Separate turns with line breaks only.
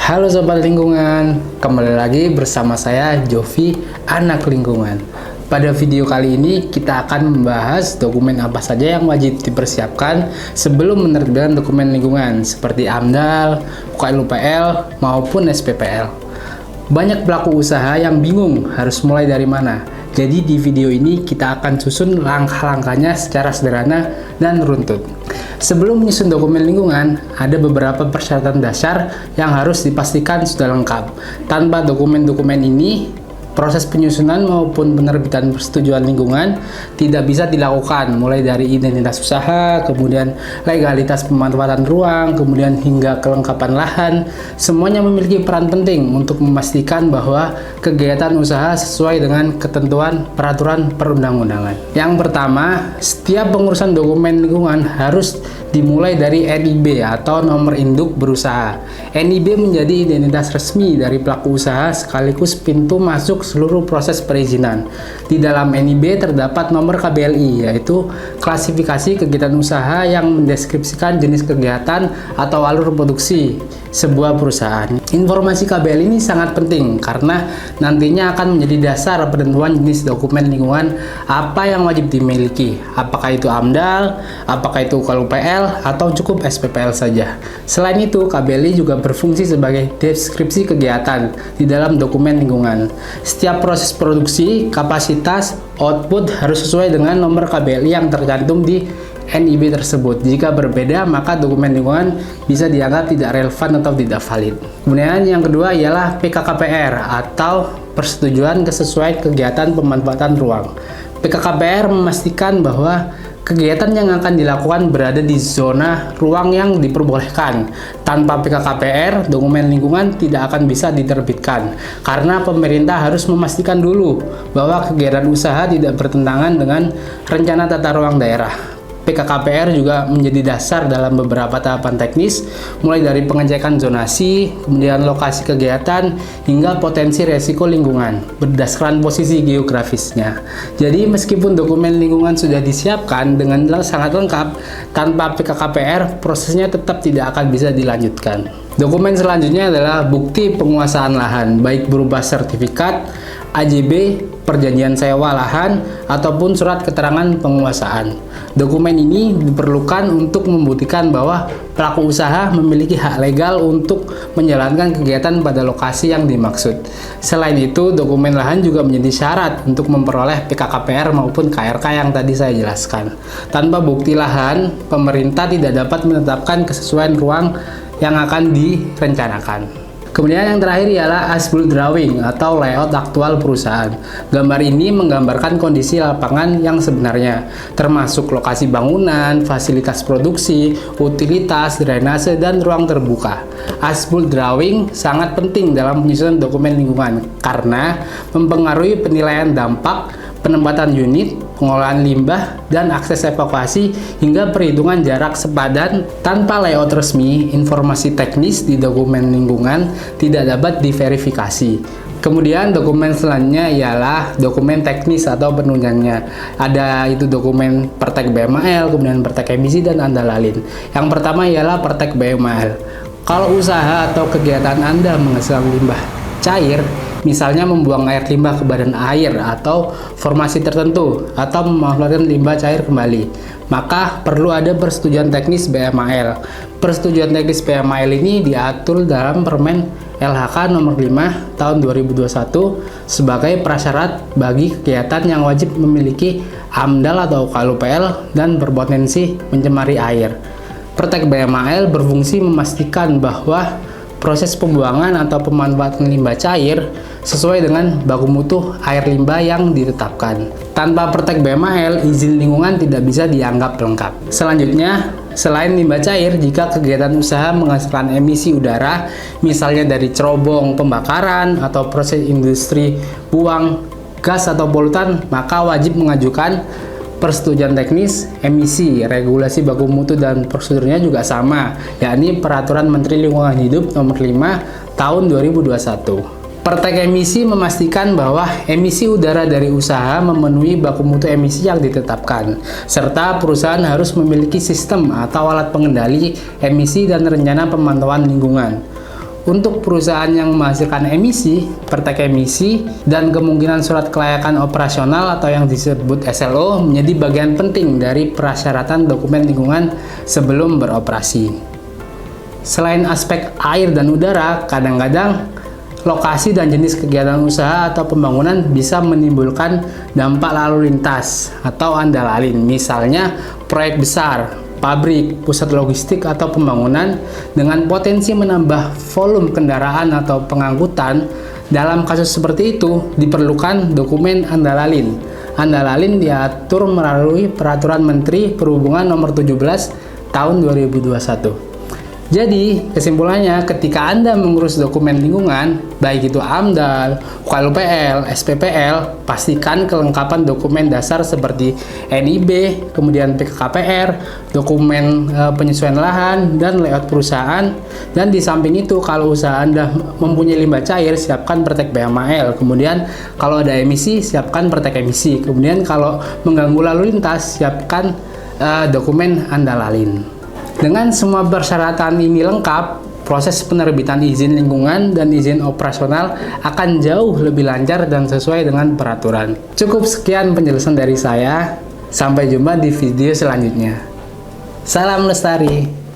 Halo Sobat Lingkungan, kembali lagi bersama saya Jovi, anak lingkungan. Pada video kali ini kita akan membahas dokumen apa saja yang wajib dipersiapkan sebelum menerbitkan dokumen lingkungan seperti AMDAL, UKL-UPL, maupun SPPL. Banyak pelaku usaha yang bingung harus mulai dari mana. Jadi di video ini kita akan susun langkah-langkahnya secara sederhana dan runtut. Sebelum menyusun dokumen lingkungan, ada beberapa persyaratan dasar yang harus dipastikan sudah lengkap. Tanpa dokumen-dokumen ini, proses penyusunan maupun penerbitan persetujuan lingkungan tidak bisa dilakukan, mulai dari identitas usaha, kemudian legalitas pemanfaatan ruang, kemudian hingga kelengkapan lahan. Semuanya memiliki peran penting untuk memastikan bahwa kegiatan usaha sesuai dengan ketentuan peraturan perundang-undangan. Yang pertama, setiap pengurusan dokumen lingkungan harus dimulai dari NIB atau nomor induk berusaha. NIB menjadi identitas resmi dari pelaku usaha sekaligus pintu masuk seluruh proses perizinan. Di dalam NIB terdapat nomor KBLI, yaitu klasifikasi kegiatan usaha yang mendeskripsikan jenis kegiatan atau alur produksi sebuah perusahaan. Informasi KBLI ini sangat penting karena nantinya akan menjadi dasar penentuan jenis dokumen lingkungan apa yang wajib dimiliki. Apakah itu AMDAL, apakah itu UKL-UPL, atau cukup SPPL saja. Selain itu, KBLI juga berfungsi sebagai deskripsi kegiatan di dalam dokumen lingkungan. Setiap proses produksi, kapasitas, output harus sesuai dengan nomor KBLI yang tercantum di NIB tersebut. Jika berbeda, maka dokumen lingkungan bisa dianggap tidak relevan atau tidak valid. Kemudian yang kedua ialah PKKPR atau Persetujuan Kesesuaian Kegiatan Pemanfaatan Ruang. PKKPR memastikan bahwa kegiatan yang akan dilakukan berada di zona ruang yang diperbolehkan. Tanpa PKKPR, dokumen lingkungan tidak akan bisa diterbitkan karena pemerintah harus memastikan dulu bahwa kegiatan usaha tidak bertentangan dengan rencana tata ruang daerah. PKKPR juga menjadi dasar dalam beberapa tahapan teknis, mulai dari pengecekan zonasi, kemudian lokasi kegiatan, hingga potensi resiko lingkungan berdasarkan posisi geografisnya. Jadi meskipun dokumen lingkungan sudah disiapkan dengan sangat lengkap, tanpa PKKPR prosesnya tetap tidak akan bisa dilanjutkan. Dokumen selanjutnya adalah bukti penguasaan lahan, baik berupa sertifikat, AJB, perjanjian sewa lahan, ataupun surat keterangan penguasaan. Dokumen ini diperlukan untuk membuktikan bahwa pelaku usaha memiliki hak legal untuk menjalankan kegiatan pada lokasi yang dimaksud. Selain itu, dokumen lahan juga menjadi syarat untuk memperoleh PKKPR maupun KRK yang tadi saya jelaskan. Tanpa bukti lahan, pemerintah tidak dapat menetapkan kesesuaian ruang yang akan direncanakan. Kemudian yang terakhir ialah as-built drawing atau layout aktual perusahaan. Gambar ini menggambarkan kondisi lapangan yang sebenarnya, termasuk lokasi bangunan, fasilitas produksi, utilitas, drainase, dan ruang terbuka. As-built drawing sangat penting dalam penyusunan dokumen lingkungan karena mempengaruhi penilaian dampak, penempatan unit, pengolahan limbah, dan akses evakuasi hingga perhitungan jarak sepadan. Tanpa layout resmi, informasi teknis di dokumen lingkungan tidak dapat diverifikasi. Kemudian dokumen selanjutnya ialah dokumen teknis atau penunjangnya. Ada itu dokumen Pertek BMAL, kemudian Pertek emisi, dan andalain. Yang pertama ialah Pertek BMAL. Kalau usaha atau kegiatan Anda menghasilkan limbah cair, misalnya membuang air limbah ke badan air atau formasi tertentu, atau memanfaatkan limbah cair kembali, maka perlu ada persetujuan teknis BMAL. Persetujuan teknis BMAL ini diatur dalam Permen LHK nomor 5 tahun 2021 sebagai prasyarat bagi kegiatan yang wajib memiliki AMDAL atau UKL-UPL dan berpotensi mencemari air. Pertek BMAL berfungsi memastikan bahwa proses pembuangan atau pemanfaatan limbah cair sesuai dengan baku mutu air limbah yang ditetapkan. Tanpa Pertek BMAL, izin lingkungan tidak bisa dianggap lengkap. Selanjutnya, selain limbah cair, jika kegiatan usaha menghasilkan emisi udara, misalnya dari cerobong pembakaran atau proses industri buang gas atau polutan, maka wajib mengajukan persetujuan teknis emisi. Regulasi baku mutu dan prosedurnya juga sama, yakni Peraturan Menteri Lingkungan Hidup nomor 5 tahun 2021. Pertek emisi memastikan bahwa emisi udara dari usaha memenuhi baku mutu emisi yang ditetapkan, serta perusahaan harus memiliki sistem atau alat pengendali emisi dan rencana pemantauan lingkungan. Untuk perusahaan yang menghasilkan emisi, praktek emisi, dan kemungkinan surat kelayakan operasional atau yang disebut SLO menjadi bagian penting dari persyaratan dokumen lingkungan sebelum beroperasi. Selain aspek air dan udara, kadang-kadang lokasi dan jenis kegiatan usaha atau pembangunan bisa menimbulkan dampak lalu lintas atau andalalin. Misalnya, proyek besar, pabrik, pusat logistik, atau pembangunan dengan potensi menambah volume kendaraan atau pengangkutan. Dalam kasus seperti itu, diperlukan dokumen andalalin. Andalalin diatur melalui Peraturan Menteri Perhubungan Nomor 17 Tahun 2021. Jadi, kesimpulannya, ketika Anda mengurus dokumen lingkungan, baik itu AMDAL, UKLUPL, SPPL, pastikan kelengkapan dokumen dasar seperti NIB, kemudian PKKPR, dokumen penyesuaian lahan, dan layout perusahaan. Dan di samping itu, kalau usaha Anda mempunyai limbah cair, siapkan praktek BMAL. Kemudian, kalau ada emisi, siapkan praktek emisi. Kemudian, kalau mengganggu lalu lintas, siapkan dokumen andalalin. Dengan semua persyaratan ini lengkap, proses penerbitan izin lingkungan dan izin operasional akan jauh lebih lancar dan sesuai dengan peraturan. Cukup sekian penjelasan dari saya. Sampai jumpa di video selanjutnya. Salam lestari.